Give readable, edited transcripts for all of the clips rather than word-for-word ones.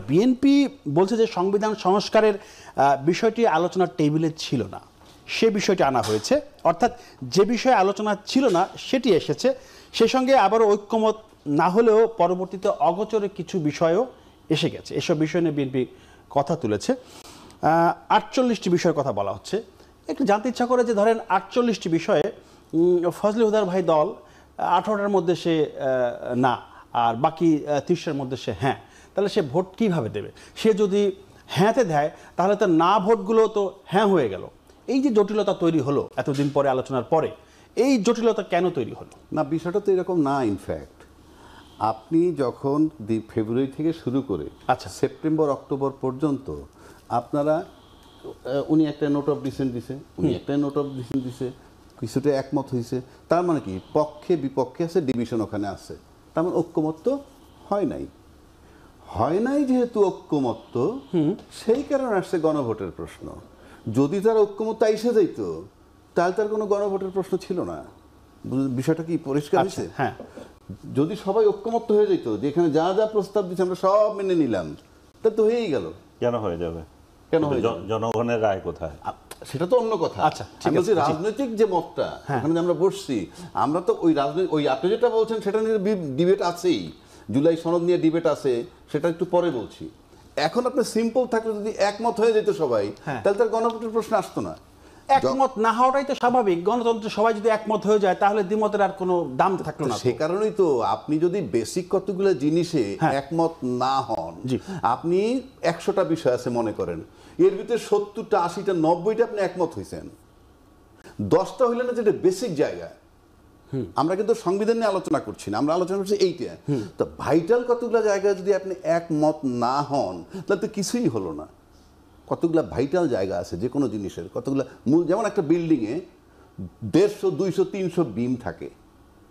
BNP বলছে যে সংবিধান সংস্কারের বিষয়টি আলোচনার টেবিলে ছিল না, সে বিষয়টি আনা হয়েছে, অর্থাৎ যে বিষয়ে আলোচনা ছিল না সেটি এসেছে। সেই সঙ্গে আবারও ঐক্যমত না হলেও পরবর্তীতে অগোচরে কিছু বিষয়ও এসে গেছে। এসব বিষয় নিয়ে বিএনপি কথা তুলেছে। 48টি বিষয়ের কথা বলা হচ্ছে। একটু জানতে ইচ্ছা করে যে ধরেন 48টি বিষয়ে ফজলে হুদার ভাই দল 18টার মধ্যে সে না, আর বাকি 30টার মধ্যে সে হ্যাঁ, তাহলে সে ভোট কিভাবে দেবে? সে যদি হ্যাঁতে দেয় তাহলে তো না ভোটগুলো তো হ্যাঁ হয়ে গেল। এই যে জটিলতা তৈরি হলো এতদিন পরে, আলোচনার পরে, এই জটিলতা কেন তৈরি হলো? না, বিষয়টা তো এরকম না। ইনফ্যাক্ট আপনি যখন ফেব্রুয়ারি থেকে শুরু করে সেপ্টেম্বর অক্টোবর পর্যন্ত আপনারা, উনি একটা নোট অফ ডিসেন্ট দিছে, উনি একটা নোট অফ ডিসেন্ট দিছে, কিছুটা একমত হয়েছে। তার মানে কি, পক্ষে বিপক্ষে আছে, ডিভিশন ওখানে আছে। তার মানে ঐক্যমত্য হয় নাই। হয় নাই যেহেতু ঐক্যমত্য, সেই কারণে আসছে গণভোটের প্রশ্ন। যদি তার ঐক্যমত্য এসে যাইত তাহলে তার কোনো গণভোটের প্রশ্ন ছিল না। বিষয়টা কি পরিষ্কার হয়েছে? হ্যাঁ, যদি সবাই ঐক্যমত্য হয়ে যেত যে এখানে যা যা প্রস্তাব দিচ্ছে আমরা সব মেনে নিলাম, তা তো হয়েই গেল। কেন হয়ে যাবে? কেন হয়ে যাবে? জনগণের রায় কোথায়? সেটা তো অন্য কথা। আচ্ছা, আমরা যে রাজনৈতিক যে মতটা এখানে আমরা বসছি, আমরা তো ওই রাজনৈতিক, ওই আপনি যেটা বলছেন সেটা নিয়ে ডিবেট আছেই, জুলাই সনদ নিয়ে ডিবেট আছে, সেটা একটু পরে বলছি। এখন আপনি সিম্পল থাকলে যদি একমত হয়ে যেত সবাই, তাহলে তার গণভোটের প্রশ্ন আসতো না। একমত না হওয়াটাই তো স্বাভাবিক। গণতন্ত্র সবাই যদি একমত হয়ে যায় তাহলে দ্বিমতের আর কোনো দাম থাকলো না। সে কারণেই তো আপনি যদি বেসিক কতগুলো জিনিসে একমত না হন, আপনি 100টা বিষয় আছে মনে করেন, এর ভিতরে 70টা 80টা 90টা আপনি একমত হয়েছেন, 10টা হইলে না যেটা বেসিক জায়গা। আমরা কিন্তু সংবিধান নিয়ে আলোচনা করছি না, আমরা আলোচনা করছি এইটা। তো ভাইটাল কতগুলো জায়গায় যদি আপনি একমত না হন তাহলে তো কিছুই হলো না। কতগুলো ভাইটাল জায়গা আছে যে কোনো জিনিসের, কতগুলো মূল, যেমন একটা বিল্ডিংয়ে 150, 200, 300 বিম থাকে,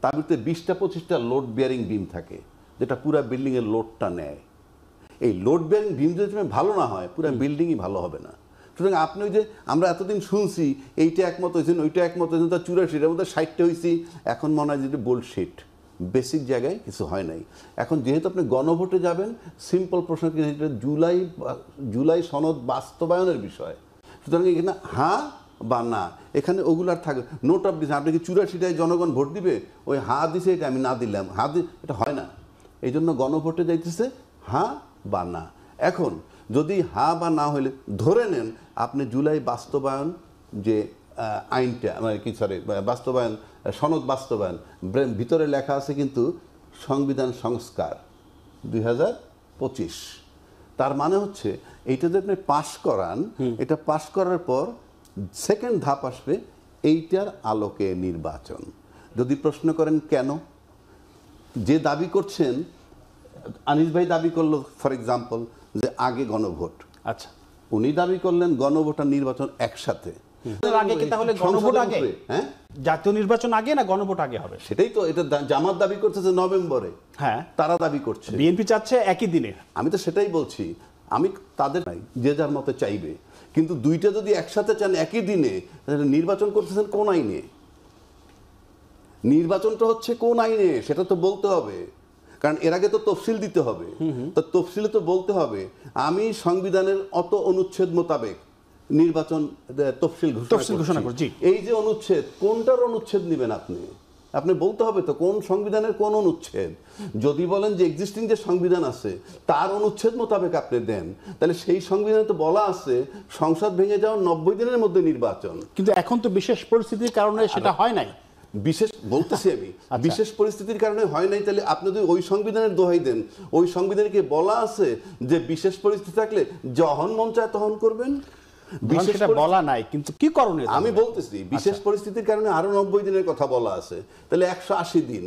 তার ভিতরে 20টা 25টা লোড বিয়ারিং বিম থাকে, যেটা পুরো বিল্ডিংয়ের লোডটা নেয়। এই লোড বিয়ারিং বিম যদি ভালো না হয়, পুরো বিল্ডিংই ভালো হবে না। সুতরাং আপনি ওই যে আমরা এতদিন শুনছি এইটা একমত হয়েছেন, ওইটা একমত হয়েছেন, তার 84টার মধ্যে 60টা হয়েছি, এখন মনে হয় যে বুলশিট, বেসিক জায়গায় কিছু হয় নাই। এখন যেহেতু আপনি গণভোটে যাবেন, সিম্পল প্রশ্ন, জুলাই সনদ বাস্তবায়নের বিষয়, সুতরাং এখানে হ্যাঁ বা না, এখানে ওগুলো আর থাকবে। নোট অফ ডিসেন্ট, আপনি কি 84টায় জনগণ ভোট দিবে? ওই হ্যাঁ দিছে, এটা আমি না দিলাম, হ্যাঁ এটা হয় না। এই জন্য গণভোটে যাইতেছে হ্যাঁ বা না। এখন যদি হ্যাঁ বা না হইলে ধরে নেন আপনি জুলাই বাস্তবায়ন যে আইনটা, মানে কি সরি বাস্তবায়ন, সনদ বাস্তবায়ন, ভিতরে লেখা আছে কিন্তু সংবিধান সংস্কার 2025। তার মানে হচ্ছে এইটা যদি আপনি পাশ করান, এটা পাশ করার পর সেকেন্ড ধাপ আসবে এইটার আলোকে নির্বাচন। যদি প্রশ্ন করেন কেন, যে দাবি করছেন, আনিস ভাই দাবি করলো ফর এক্সাম্পল যে আগে গণভোট, আচ্ছা, উনি দাবি করলেন গণভোট আর নির্বাচন একসাথে। আগে কি তাহলে গণভোট আগে? হ্যাঁ, জাতীয় নির্বাচন আগে না গণভোট আগে হবে? সেটাই তো, এটা জামাত দাবি করতেছে নভেম্বরে, হ্যাঁ তারা দাবি করছে, বিএনপি চাচ্ছে একই দিনে। আমি তো সেটাই বলছি, আমি তাদের নাই, যে যার মতে চাইবে, কিন্তু দুইটা যদি একসাথে চান একই দিনে, নির্বাচন করতেছেন কোন আইনে? নির্বাচনটা হচ্ছে কোন আইনে সেটা তো বলতে হবে, কারণ এর আগে তো তফসিল দিতে হবে। তো তফসিলে তো বলতে হবে আমি সংবিধানের অত অনুচ্ছেদ মোতাবেক নির্বাচন তফসিল ঘোষণা করছি। এই যে অনুচ্ছেদ, কোনটার অনুচ্ছেদ নেবেন আপনি? আপনি বলতে হবে তো কোন সংবিধানের কোন অনুচ্ছেদ। যদি বলেন যে এক্সিস্টিং যে সংবিধান আছে তার অনুচ্ছেদ মোতাবেক আপনি দেন, তাহলে সেই সংবিধানে তো বলা আছে সংসদ ভেঙে যাওয়ার 90 দিনের মধ্যে নির্বাচন। কিন্তু এখন তো বিশেষ পরিস্থিতির কারণে সেটা হয় নাই। বিশেষ বলতেছি আমি, বিশেষ পরিস্থিতির কারণে হয় নাই। তাহলে আপনি যদি ওই সংবিধানের দোহাই দেন, ওই সংবিধানে কি বলা আছে যে বিশেষ পরিস্থিতি থাকলে যখন মন চায় তখন করবেন? বিশেষটা বলা নাই, কিন্তু কি করণীয় আমি বলতেছি বিশেষ পরিস্থিতির কারণে আরো 90 দিনের কথা বলা আছে, তাহলে 180 দিন।